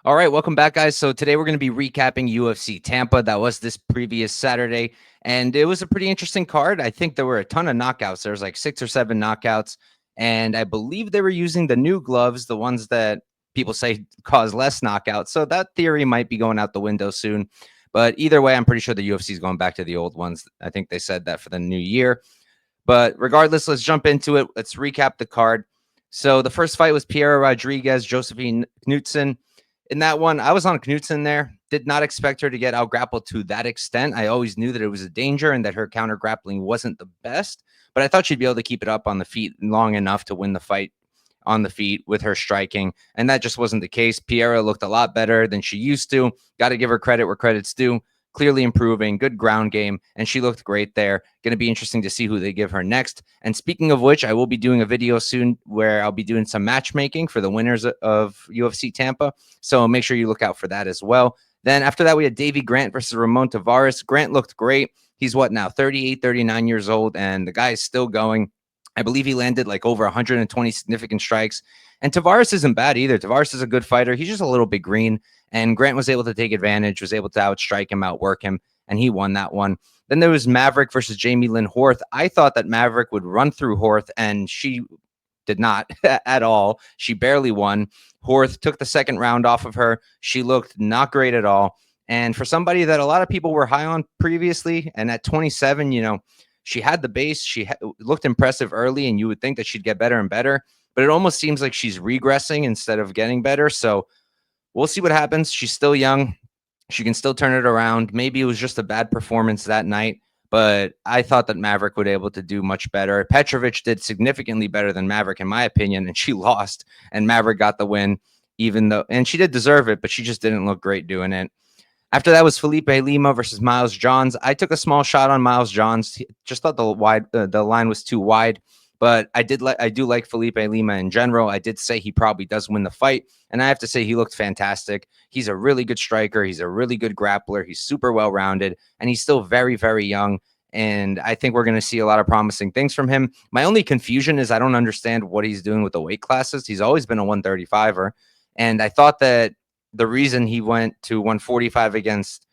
All right, welcome back, guys. So today we're going to be recapping UFC Tampa. That was this previous Saturday, and it was a pretty interesting card. I think there were a ton of knockouts. There was like 6 or 7 knockouts, and I believe they were using the new gloves, the ones that people say cause less knockouts. So that theory might be going out the window soon. But either way, I'm pretty sure the UFC is going back to the old ones. I think they said that for the new year. But regardless, let's jump into it. Let's recap the card. So the first fight was Piera Rodriguez, Josephine Knutson. In that one, I was on Knutson there. Did not expect her to get out grappled to that extent. I always knew that it was a danger and that her counter grappling wasn't the best, but I thought she'd be able to keep it up on the feet long enough to win the fight on the feet with her striking. And that just wasn't the case. Piera looked a lot better than she used to. Got to give her credit where credit's due. Clearly improving, good ground game, and she looked great there. Going to be interesting to see who they give her next. And speaking of which, I will be doing a video soon where I'll be doing some matchmaking for the winners of UFC Tampa. So make sure you look out for that as well. Then after that, we had Davey Grant versus Ramon Tavares. Grant looked great. He's what now, 38, 39 years old, and the guy is still going. I believe he landed like over 120 significant strikes. And Tavares isn't bad either. Tavares is a good fighter. He's just a little bit green. And Grant was able to take advantage, was able to outstrike him, outwork him, and he won that one. Then there was Maverick versus Jamie Lynn Horth. I thought that Maverick would run through Horth, and she did not at all. She barely won. Horth took the second round off of her. She looked not great at all. And for somebody that a lot of people were high on previously, and at 27, she had the base. She looked impressive early, and you would think that she'd get better and better. But it almost seems like she's regressing instead of getting better. So we'll see what happens. She's still young. She can still turn it around. Maybe it was just a bad performance that night, but I thought that Maverick would be able to do much better. Petrovic did significantly better than Maverick, in my opinion, and she lost, and Maverick got the win, even though, and she did deserve it, but she just didn't look great doing it. After that was Felipe Lima versus Miles Johns. I took a small shot on Miles Johns. Just thought the line was too wide, but I do like Felipe Lima in general. I did say he probably does win the fight, and I have to say he looked fantastic. He's a really good striker. He's a really good grappler. He's super well rounded, and he's still very, very young. And I think we're going to see a lot of promising things from him. My only confusion is I don't understand what he's doing with the weight classes. He's always been a 135er, and I thought that the reason he went to 145 against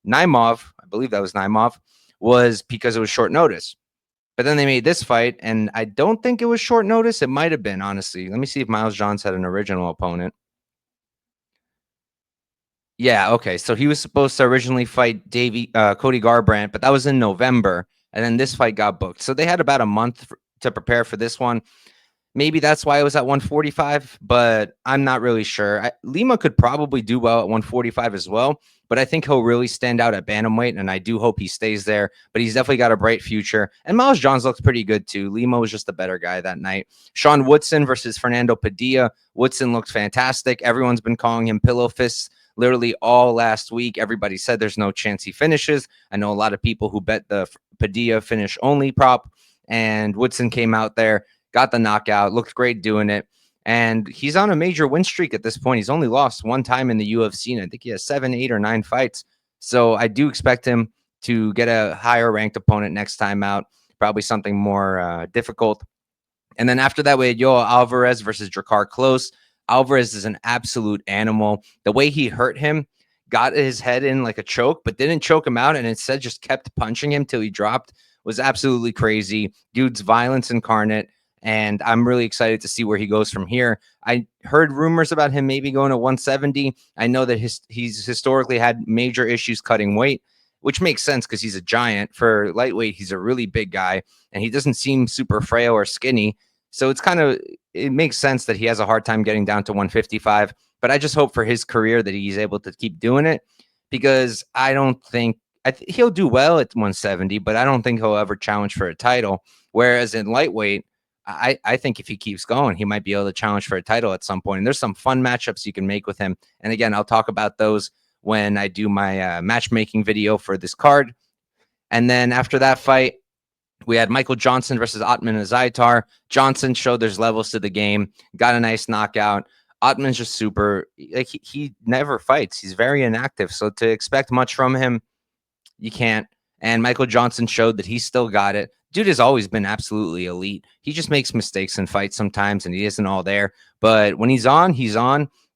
Naimov, I believe that was Naimov, was because it was short notice. But then they made this fight, and I don't think it was short notice. It might have been, honestly. Let me see if Miles Johns had an original opponent. Yeah, okay. So he was supposed to originally fight Cody Garbrandt, but that was in November, and then this fight got booked. So they had about a month to prepare for this one. Maybe that's why it was at 145, but I'm not really sure. Lima could probably do well at 145 as well, but I think he'll really stand out at bantamweight, and I do hope he stays there. But he's definitely got a bright future. And Miles Johns looks pretty good too. Lima was just the better guy that night. Sean Woodson versus Fernando Padilla. Woodson looked fantastic. Everyone's been calling him pillow fists literally all last week. Everybody said there's no chance he finishes. I know a lot of people who bet the Padilla finish only prop, and Woodson came out there, got the knockout, looked great doing it. And he's on a major win streak at this point. He's only lost one time in the UFC, and I think he has 7, 8, or 9 fights. So I do expect him to get a higher ranked opponent next time out, probably something more difficult. And then after that, we had Yoel Alvarez versus Drakkar Klose. Alvarez is an absolute animal. The way he hurt him, got his head in like a choke, but didn't choke him out, and instead just kept punching him till he dropped, was absolutely crazy. Dude's violence incarnate. And I'm really excited to see where he goes from here. I heard rumors about him maybe going to 170. I know that he's historically had major issues cutting weight, which makes sense because he's a giant. For lightweight, he's a really big guy, and he doesn't seem super frail or skinny. So it makes sense that he has a hard time getting down to 155. But I just hope for his career that he's able to keep doing it, because I don't think he'll do well at 170, but I don't think he'll ever challenge for a title. Whereas in lightweight, I think if he keeps going, he might be able to challenge for a title at some point. And there's some fun matchups you can make with him. And again, I'll talk about those when I do my matchmaking video for this card. And then after that fight, we had Michael Johnson versus Otman Azaitar. Johnson showed there's levels to the game, got a nice knockout. Otman's just super, like he never fights. He's very inactive. So to expect much from him, you can't. And Michael Johnson showed that he's still got it. Dude has always been absolutely elite. He just makes mistakes in fights sometimes, and he isn't all there. But when he's on,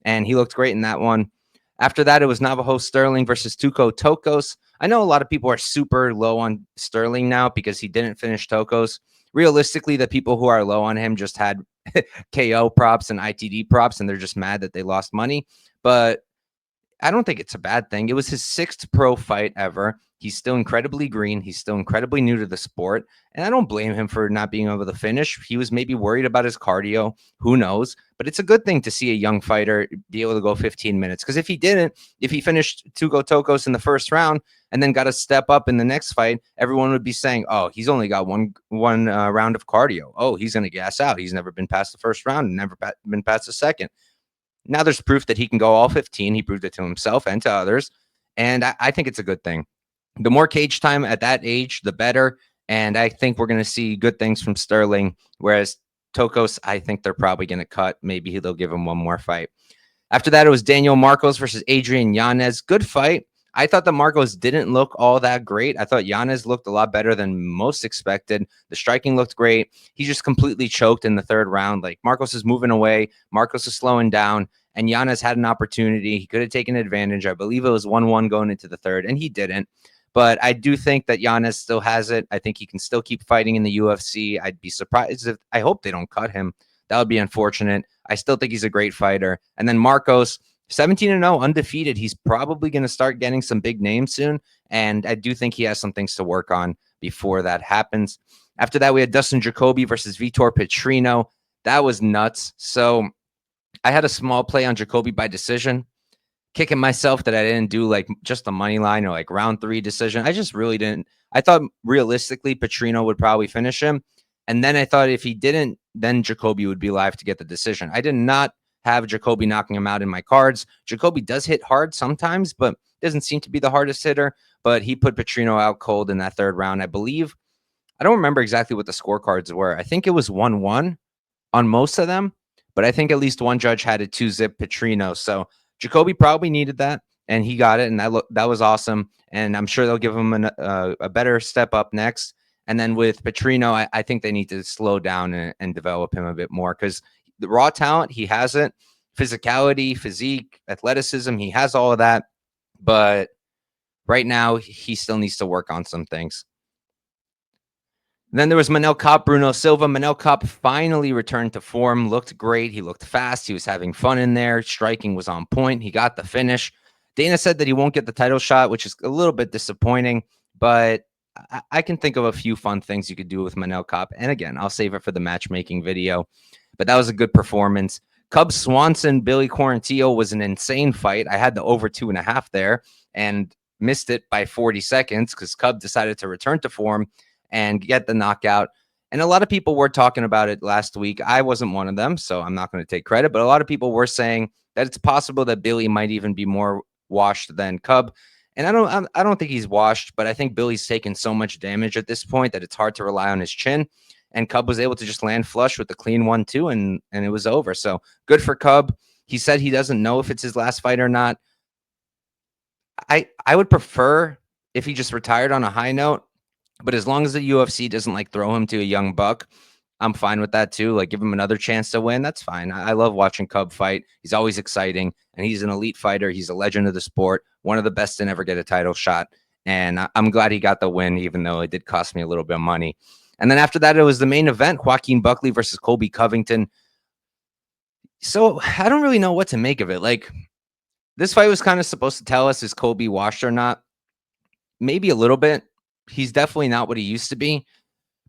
and he looked great in that one. After that, it was Navajo Sterling versus Tuco Tokos. I know a lot of people are super low on Sterling now because he didn't finish Tokos. Realistically, the people who are low on him just had KO props and ITD props, and they're just mad that they lost money. But I don't think it's a bad thing. It was his sixth pro fight ever. He's still incredibly green. He's still incredibly new to the sport. And I don't blame him for not being able to finish. He was maybe worried about his cardio. Who knows? But it's a good thing to see a young fighter be able to go 15 minutes. Because if he didn't, if he finished Tugo Tokos in the first round and then got to step up in the next fight, everyone would be saying, oh, he's only got one round of cardio. Oh, he's going to gas out. He's never been past the first round and never been past the second. Now there's proof that he can go all 15. He proved it to himself and to others. And I think it's a good thing. The more cage time at that age, the better. And I think we're going to see good things from Sterling. Whereas Tokos, I think they're probably going to cut. Maybe they'll give him one more fight. After that, it was Daniel Marcos versus Adrian Yanez. Good fight. I thought the Marcos didn't look all that great. I thought Yanez looked a lot better than most expected. The striking looked great. He just completely choked in the third round. Like Marcos is moving away. Marcos is slowing down. And Yanez had an opportunity. He could have taken advantage. I believe it was 1-1 going into the third, and he didn't. But I do think that Yanez still has it. I think he can still keep fighting in the UFC. I'd be surprised if I hope they don't cut him. That would be unfortunate. I still think he's a great fighter. And then Marcos, 17-0, undefeated. He's probably going to start getting some big names soon. And I do think he has some things to work on before that happens. After that, we had Dustin Jacoby versus Vitor Petrino. That was nuts. So I had a small play on Jacoby by decision, kicking myself that I didn't do like just the money line or like round 3 decision. I just really didn't. I thought realistically Petrino would probably finish him. And then I thought if he didn't, then Jacoby would be live to get the decision. I did not have Jacoby knocking him out in my cards. Jacoby does hit hard sometimes, but doesn't seem to be the hardest hitter. But he put Petrino out cold in that third round, I believe. I don't remember exactly what the scorecards were. I think it was 1-1 on most of them, but I think at least one judge had a 2-zip Petrino. So Jacoby probably needed that, and he got it, and that was awesome. And I'm sure they'll give him a better step up next. And then with Petrino, I think they need to slow down and develop him a bit more because the raw talent, he has it. Physicality, physique, athleticism, he has all of that. But right now, he still needs to work on some things. Then there was Manel Kape, Bruno Silva. Manel Kape finally returned to form, looked great. He looked fast. He was having fun in there. Striking was on point. He got the finish. Dana said that he won't get the title shot, which is a little bit disappointing, but I can think of a few fun things you could do with Manel Kape. And again, I'll save it for the matchmaking video, but that was a good performance. Cub Swanson, Billy Quarantillo was an insane fight. I had the over 2.5 there and missed it by 40 seconds because Cub decided to return to form and get the knockout. And a lot of people were talking about it last week. I wasn't one of them, so I'm not going to take credit, but a lot of people were saying that it's possible that Billy might even be more washed than Cub. And I don't think he's washed, but I think Billy's taken so much damage at this point that it's hard to rely on his chin. And Cub was able to just land flush with the clean 1-2, and it was over. So good for Cub. He said he doesn't know if it's his last fight or not. I would prefer if he just retired on a high note. But as long as the UFC doesn't like throw him to a young buck, I'm fine with that too. Like give him another chance to win. That's fine. I love watching Cub fight. He's always exciting and he's an elite fighter. He's a legend of the sport, one of the best to never get a title shot. And I'm glad he got the win, even though it did cost me a little bit of money. And then after that, it was the main event, Joaquin Buckley versus Colby Covington. So I don't really know what to make of it. Like this fight was kind of supposed to tell us is Colby washed or not. Maybe a little bit. He's definitely not what he used to be,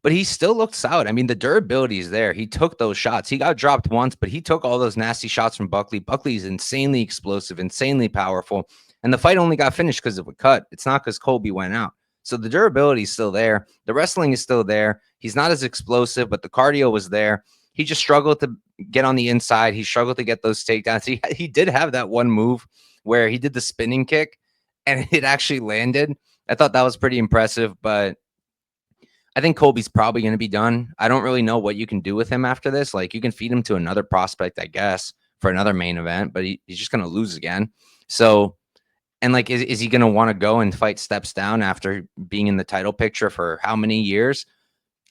but he still looked solid. I mean, the durability is there. He took those shots. He got dropped once, but he took all those nasty shots from Buckley. Buckley's insanely explosive, insanely powerful. And the fight only got finished because of a cut. It's not because Colby went out. So the durability is still there. The wrestling is still there. He's not as explosive, but the cardio was there. He just struggled to get on the inside. He struggled to get those takedowns. He did have that one move where he did the spinning kick and it actually landed. I thought that was pretty impressive, but I think Colby's probably going to be done. I don't really know what you can do with him after this. Like you can feed him to another prospect, I guess, for another main event, but he's just going to lose again. So, and like, is he going to want to go and fight steps down after being in the title picture for how many years?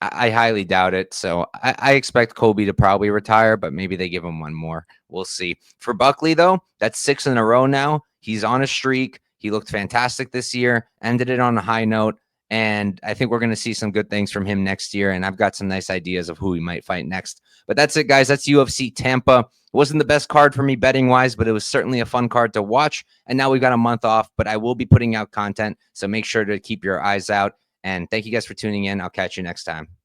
I highly doubt it. So I expect Colby to probably retire, but maybe they give him one more. We'll see. For Buckley, though, that's 6 in a row now. He's on a streak. He looked fantastic this year, ended it on a high note. And I think we're going to see some good things from him next year. And I've got some nice ideas of who he might fight next. But that's it, guys. That's UFC Tampa. It wasn't the best card for me betting wise, but it was certainly a fun card to watch. And now we've got a month off, but I will be putting out content. So make sure to keep your eyes out. And thank you guys for tuning in. I'll catch you next time.